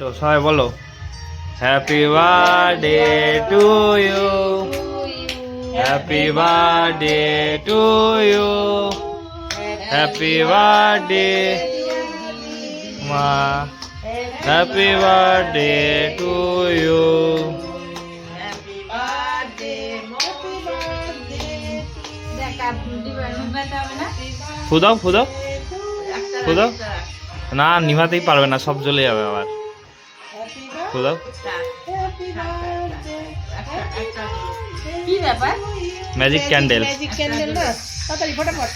তো সবাই বলো happy birthday to you, happy birthday to you, happy birthday মা, হ্যাপি বার্থডে টু ইউ। ফুদাও ফুদাও ফুদাও, না নিভাতেই পারবে না, সব জ্বলে যাবে আবার। ফুদাও। কি ব্যাপার? Magic candle. ম্যাজিক ক্যান্ডেল না, তাড়াতাড়ি ফটাফট।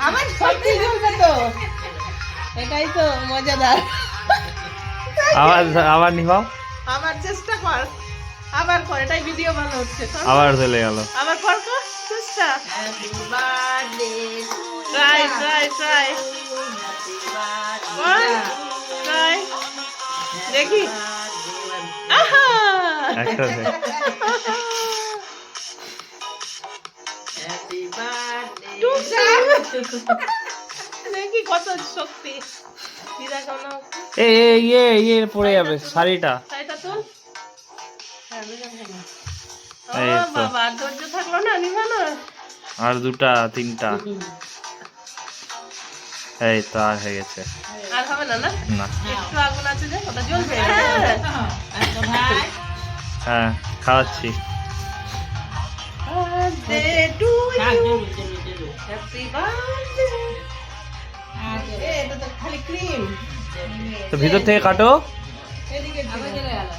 আমার সত্যি জ্বলবে তো, এটাই তো মজাদার। আবার আবার নিভাও, আবার চেষ্টা কর, আবার কর, এটাই ভিডিও ভালো হচ্ছে। আবার জ্বলে গেল। আবার কর কর চেষ্টা। Happy birthday, try try try try, দেখি। আহা, একটা হ্যাপি বার্থডে, দেখি কত শক্তি। দিদা কেমন? এ পড়ে যাবে শাড়িটা। শাড়িটা তোল। এই ও তো। বাবা, ধৈর্য থাকলো না, নিবা না। আর দুটা তিনটা, এই তো আর হয়ে গেছে। আর হবে না? না না, একটু আগুন আছে যে, ওটা জ্বলবে। হ্যাঁ খাওয়াচ্ছি। Birthday to you. Happy birthday. এটা তো খালি ক্রিম। তো ভিতর থেকে কাটো। এদিকে আবার চলে গেল।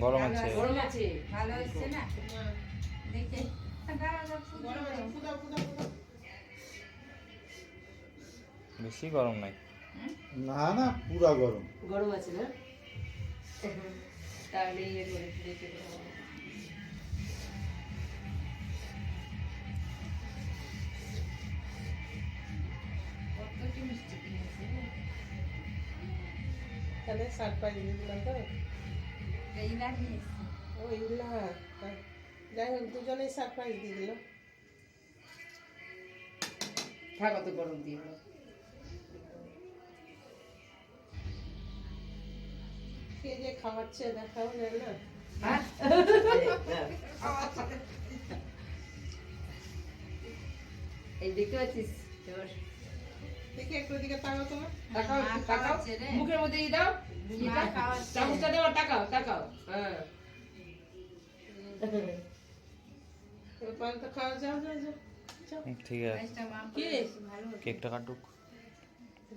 গরম আছে, গরম আছে, ভালো হচ্ছে না দেখে। বেশি গরম নাই। না না পুরা গরম। গরম আছে না, তাহলে ইয়ে করে দেখে কতটি মিষ্টি কিনেছে। তাহলে সারপ্রাইজ দিয়ে দিলাম তো। এই লাগিয়ে ও ইল্লা, যাই হোক দুজনেই সারপ্রাইজ দিয়ে দিল। থাকো তো গরম দিয়ে কে যে খাওয়াচ্ছে দেখাও যায় না। এই দেখতে পাচ্ছিস দেখি একটু দিকে তাকাও তোমার। তাকাও তাকাও, মুখের মধ্যে দিয়ে দাও, চামচটা দেওয়া, তাকাও তাকাও। হ্যাঁ পান তো খাওয়া, যাও যাও যাও যাও। ঠিক আছে, কি কেকটা কাটুক।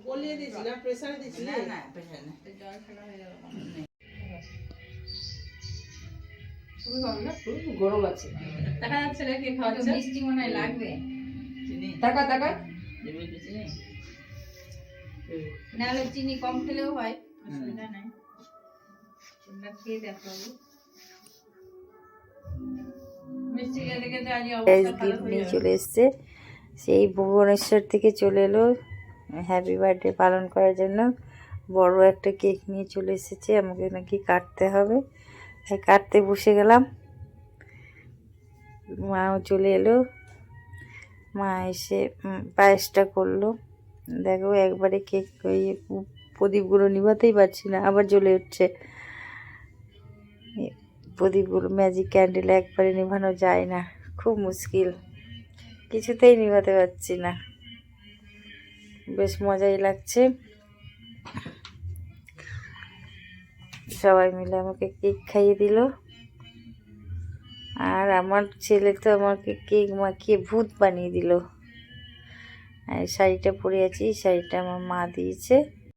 বলিয়ে দিয়েছি না, প্রেসার দিয়েছি না না প্রেশার না, জল খাওয়া হয়ে গেল। তুমি খাও না। গরম আছে, দেখা যাচ্ছে না কে খাওয়াচ্ছে। মিষ্টি মনে হয় লাগবে। তাকা তাকা, নাহলে চিনি কম খেলেও হয়, অসুবিধা নাই। তোমরা খেয়ে দেখো। মিষ্টি খেতে খেতে আজ অবস্থা খারাপ হয়ে যাবে। চলে এসছে, সেই ভুবনেশ্বর থেকে চলে এলো হ্যাপি বার্থডে পালন করার জন্য। বড় একটা কেক নিয়ে চলে এসেছে, আমাকে নাকি কাটতে হবে, তাই কাটতে বসে গেলাম। মাও চলে এলো, মা এসে পায়েসটা করলো। দেখো একবারে কেক ওই প্রদীপগুলো নিভাতেই পারছি না, আবার জ্বলে উঠছে। প্রদীপগুলো ম্যাজিক ক্যান্ডেল একবারে নিভানো যায় না, খুব মুশকিল, কিছুতেই নিভাতে পারছি না। বেশ মজাই লাগছে। সবাই মিলে আমাকে কেক খাইয়ে দিল, আর আমার ছেলে তো আমাকে কেক মাখিয়ে ভূত বানিয়ে দিল। আর শাড়িটা পরে আছি, শাড়িটা আমার মা দিয়েছে।